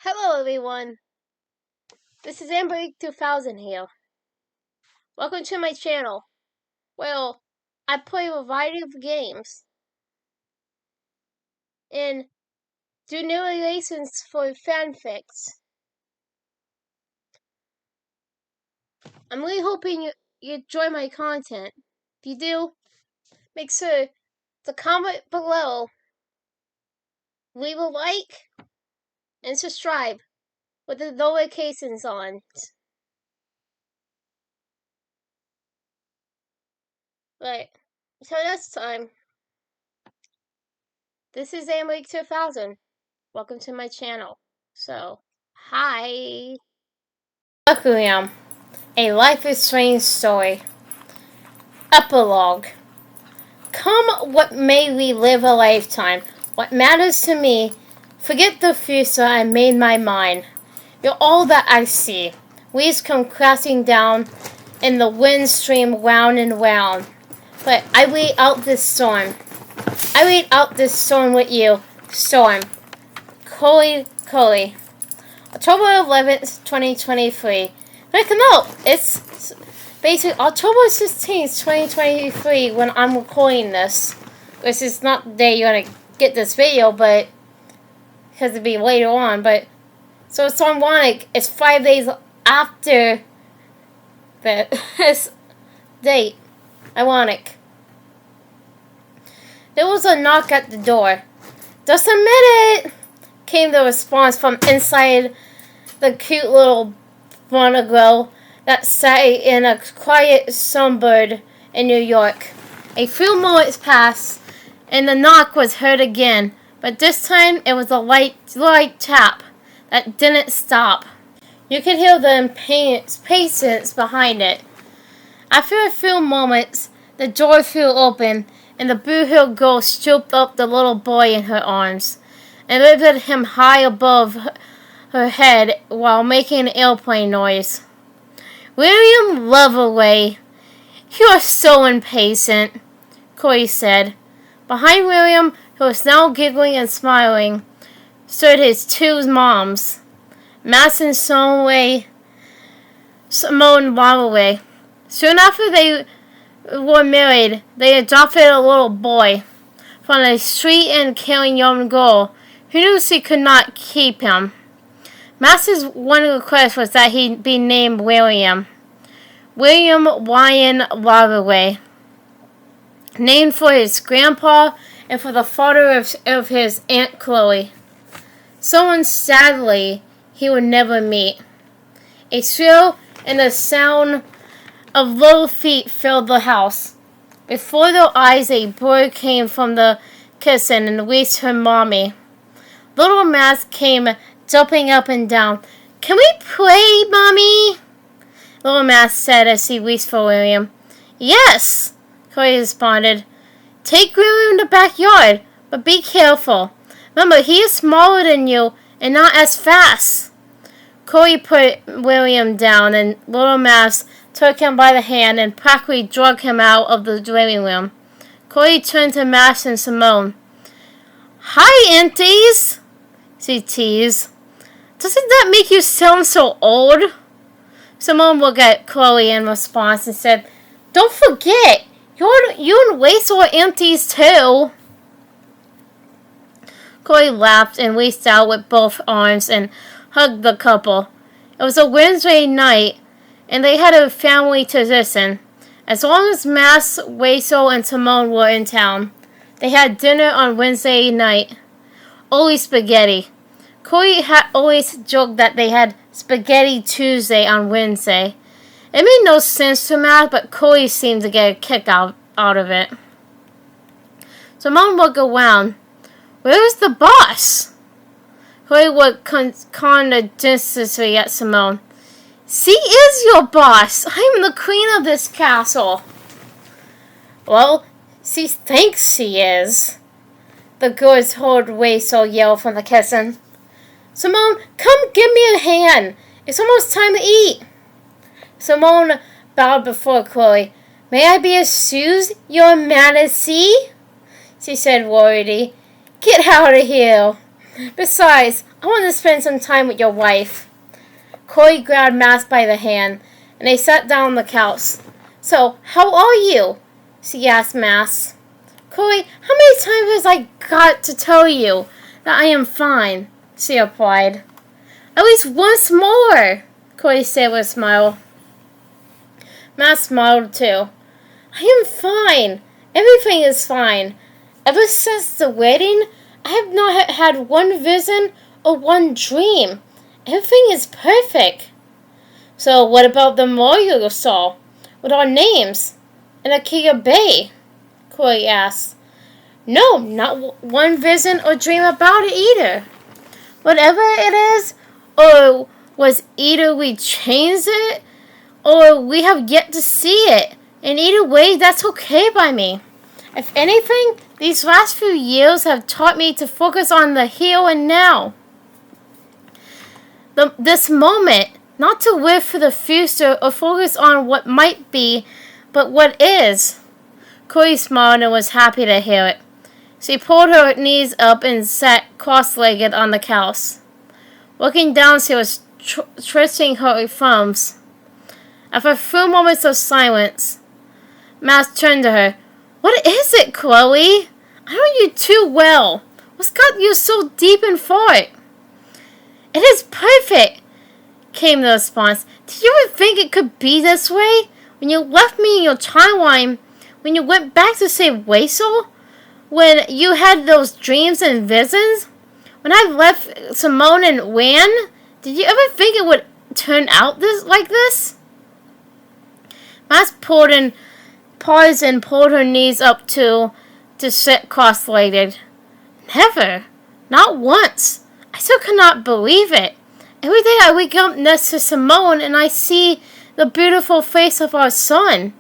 Hello everyone, this is AmberAnkNA here. Welcome to my channel. Well, I play a variety of games and do narrations for fanfics. I'm really hoping you enjoy my content. If you do, make sure to comment below, leave a like, and subscribe with the notifications on. Right, so next time, this is AmberAnkNA. Welcome to my channel. So, hi. Requiem, a Life is Strange story. Epilogue. Come what may, we live a lifetime. What matters to me, forget the future, I made my mind. You're all that I see. Leaves come crashing down, and the wind stream round and round. But I wait out this storm. I wait out this storm with you. Storm. Coley. October 11th, 2023. Like, no, it's basically October 16th, 2023 when I'm recording this. Which is not the day you're going to get this video, but because it'll be later on, but so it's ironic. It's 5 days after this date. Ironic. There was a knock at the door. Just a minute! Came the response from inside the cute little bungalow that sat in a quiet suburb in New York. A few moments passed, and the knock was heard again, but this time it was a light tap that didn't stop. You could hear the impatience behind it. After a few moments, the door flew open, and the blue-haired girl scooped up the little boy in her arms and lifted him high above her head while making an airplane noise. William Loveaway, you are so impatient, Corey said. Behind William, who was now giggling and smiling, stood his two moms, Max and Simone Loveaway. Soon after they were married, they adopted a little boy from a sweet and caring young girl who knew she could not keep him. Max's one request was that he be named William. William Ryan Loveaway, named for his grandpa and for the father of his Aunt Chloe. Someone sadly he would never meet. A thrill and the sound of little feet filled the house. Before their eyes, a bird came from the kitchen and reached her mommy. Little Max came jumping up and down. Can we play, Mommy? Little Max said as he reached for William. Yes, Chloe responded. Take William in the backyard, but be careful. Remember, he is smaller than you and not as fast. Chloe put William down, and little Max took him by the hand and practically dragged him out of the living room. Chloe turned to Max and Simone. Hi, aunties, she teased. Doesn't that make you sound so old? Simone looked at Chloe in response and said, Don't forget, you and Rachel are aunties too. Chloe laughed and reached out with both arms and hugged the couple. It was a Wednesday night, and they had a family tradition. As long as Max, Rachel, and Simone were in town, they had dinner on Wednesday night. Always spaghetti. Chloe had always joked that they had Spaghetti Tuesday on Wednesday. It made no sense to Max, but Chloe seemed to get a kick out of it. Simone looked around. Where's the boss? Chloe looked condescendingly at Simone. She is your boss. I'm the queen of this castle. Well, she thinks she is. The girls heard Rachel yell from the kitchen. Simone, come give me a hand. It's almost time to eat. Simone bowed before Chloe. May I be excused, Your Majesty? She said worriedly. Get out of here. Besides, I want to spend some time with your wife. Chloe grabbed Mask by the hand, and they sat down on the couch. So, how are you? She asked Mask. Chloe, how many times has I got to tell you that I am fine? She replied. At least once more, Chloe said with a smile. Mask smiled too. I am fine. Everything is fine. Ever since the wedding, I have not had one vision or one dream. Everything is perfect. So what about the memorial you saw, with our names, in Akia Bay? Chloe asked. No, not one vision or dream about it either. Whatever it is, or was either we changed it, or we have yet to see it. In either way, that's okay by me. If anything, these last few years have taught me to focus on the here and now. This moment, not to live for the future or focus on what might be, but what is. Chloe smiled and was happy to hear it. She pulled her knees up and sat cross-legged on the couch. Looking down, she was twisting her thumbs. After a few moments of silence, Mask turned to her. What is it, Chloe? I know you too well. What's got you so deep in thought? It is perfect, came the response. Did you ever think it could be this way? When you left me in your timeline, when you went back to save Waisel? When you had those dreams and visions? When I left Simone and Wan? Did you ever think it would turn out like this? Mask paused and pulled her knees up to sit cross-legged. Never. Not once. I still cannot believe it. Every day I wake up next to Simone and I see the beautiful face of our son.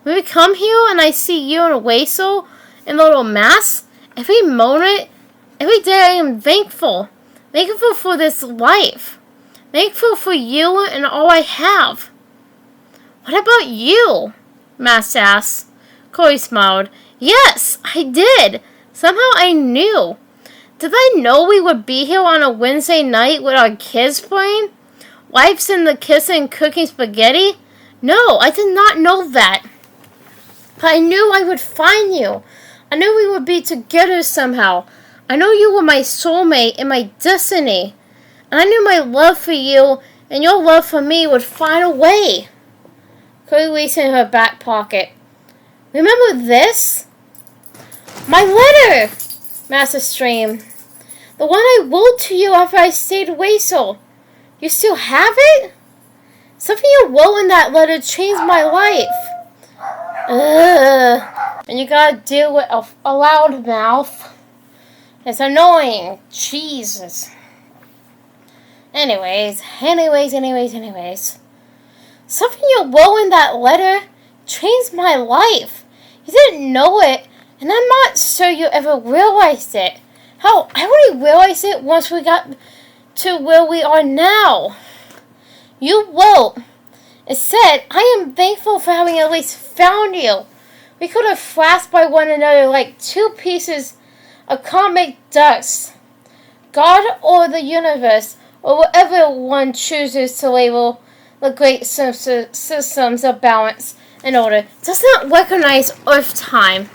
When we come here and I see you and Waisel and little Mask, every moment, every day I am thankful. Thankful for this life. Thankful for you and all I have. What about you? Mask asked. Chloe smiled. Yes, I did. Somehow I knew. Did I know we would be here on a Wednesday night with our kids playing? Wipes in the kitchen and cooking spaghetti? No, I did not know that. But I knew I would find you. I knew we would be together somehow. I knew you were my soulmate and my destiny. And I knew my love for you and your love for me would find a way. Chloe reached in her back pocket. Remember this? My letter! Master streamed. The one I wrote to you after I stayed Waisel. You still have it? Something you wrote in that letter changed my life. Ugh. And you gotta deal with a loud mouth. It's annoying. Jesus. Anyways. Something you wrote in that letter changed my life. You didn't know it, and I'm not sure you ever realized it. Hell, I only realized it once we got to where we are now. You wrote. It said, I am thankful for having at least found you. We could have flashed by one another like two pieces of comic dust. God or the universe, or whatever one chooses to label the great systems of balance and order, does not recognize Earth time.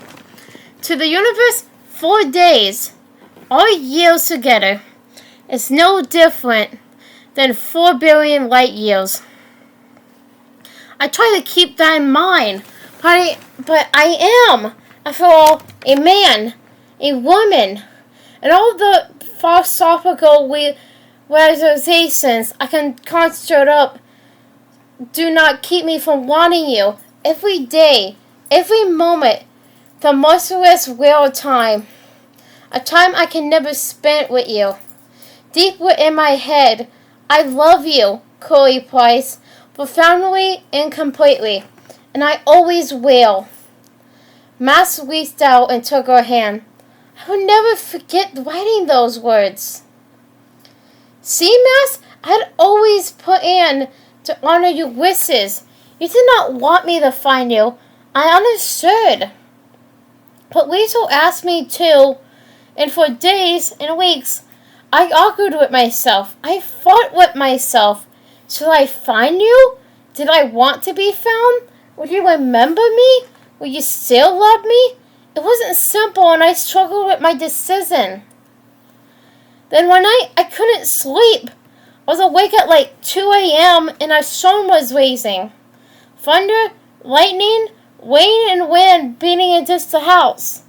To the universe, 4 days, all years together, is no different than 4 billion light years. I try to keep that in mind, but I am, after all, a man, a woman, and all the philosophical realizations I can conjure up do not keep me from wanting you every day, every moment, the merciless real time, a time I can never spend with you. Deep within my head, I love you, Chloe Price, profoundly and completely, and I always will. Mask reached out and took her hand. I will never forget writing those words. See, Mask, I had always put in to honor your wishes. You did not want me to find you. I understood. But Weasel asked me to, and for days and weeks, I argued with myself. I fought with myself. Should I find you? Did I want to be found? Would you remember me? Will you still love me? It wasn't simple and I struggled with my decision. Then one night I couldn't sleep. I was awake at like 2 a.m. and our sun was raising. Thunder, lightning, rain and wind beating against the house.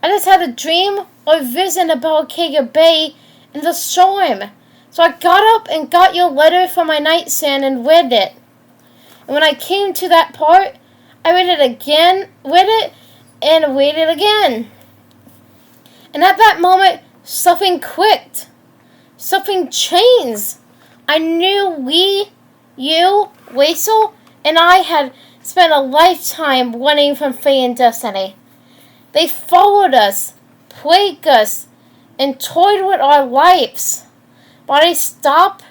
I just had a dream or vision about Acacia Bay and the storm. So I got up and got your letter from my nightstand and read it. And when I came to that part, I read it again, read it, and read it again. And at that moment, something clicked. Something changed. I knew you, Weasel, and I had spent a lifetime running from fate and destiny. They followed us, plagued us, and toyed with our lives. But I stopped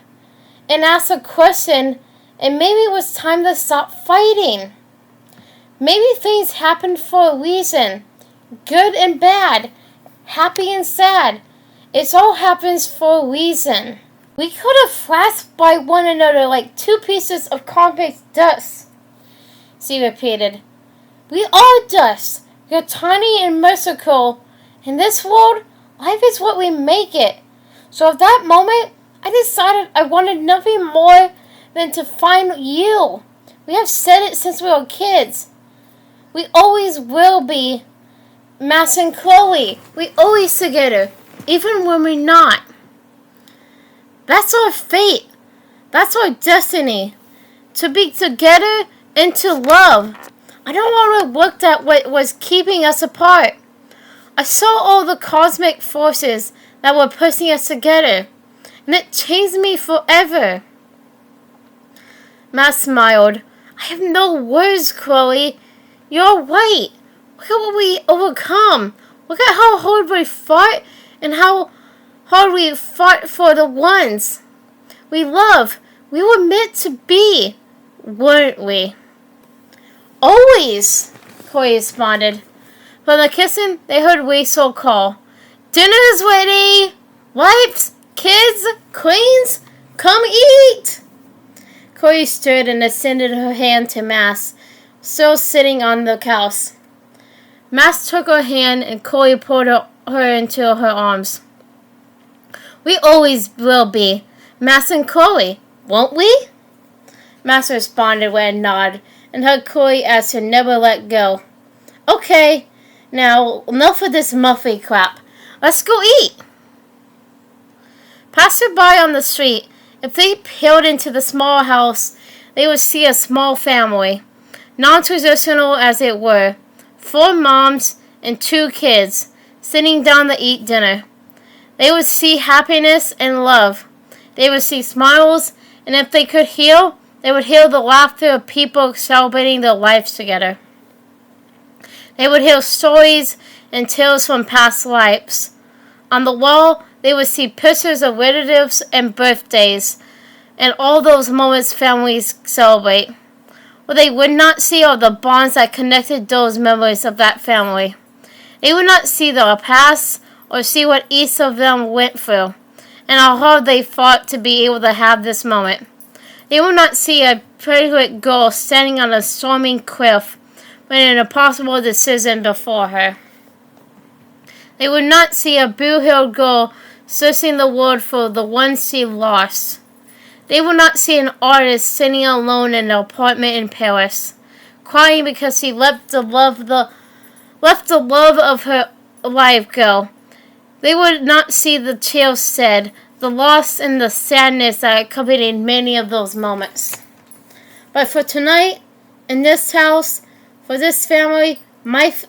and asked a question, and maybe it was time to stop fighting. Maybe things happened for a reason, good and bad, happy and sad. It all happens for a reason. We could have flashed by one another like two pieces of compact dust, she repeated. We are dust. You're tiny and merciful. In this world, life is what we make it. So at that moment, I decided I wanted nothing more than to find you. We have said it since we were kids. We always will be, Max and Chloe. We always together, even when we're not. That's our fate. That's our destiny. To be together and to love. I don't want to look at what was keeping us apart. I saw all the cosmic forces that were pushing us together, and it changed me forever. Matt smiled. I have no words, Chloe. You're right. Look at what we overcome. Look at how hard we fought and how hard we fought for the ones we love. We were meant to be, weren't we? Always, Chloe responded. From the kitchen, they heard Weasel call. Dinner's ready! Wipes, kids, queens, come eat! Chloe stood and extended her hand to Max, still sitting on the couch. Max took her hand and Chloe pulled her into her arms. We always will be, Max and Chloe, won't we? Max responded with a nod and hugged Chloe as to never let go. Okay, now enough of this muffy crap. Let's go eat. Passerby on the street, if they peered into the small house, they would see a small family, non-traditional as it were, 4 moms and 2 kids, sitting down to eat dinner. They would see happiness and love. They would see smiles, and if they could heal, they would hear the laughter of people celebrating their lives together. They would hear stories and tales from past lives. On the wall, they would see pictures of relatives and birthdays, and all those moments families celebrate. What they would not see are the bonds that connected those memories of that family. They would not see their past or see what each of them went through, and how hard they fought to be able to have this moment. They would not see a pregnant girl standing on a storming cliff with an impossible decision before her. They would not see a blue-haired girl searching the world for the one she lost. They would not see an artist sitting alone in an apartment in Paris, crying because she left the love of her life go. They would not see the tears shed, the loss and the sadness that accompanied many of those moments. But for tonight, in this house, for this family, life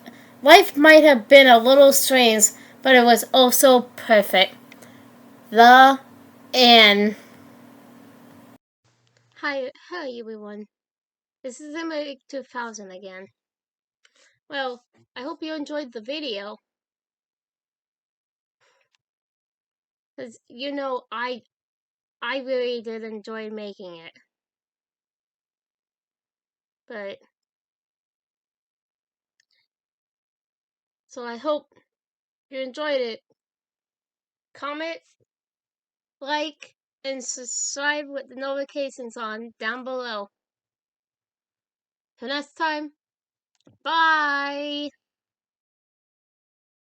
might have been a little strange, but it was also perfect. The end. Hi everyone. This is AmberAnkNA 2000 again. Well, I hope you enjoyed the video. Because, I really did enjoy making it. But, so I hope you enjoyed it. Comment, like, and subscribe with the notifications on down below. Till next time, bye!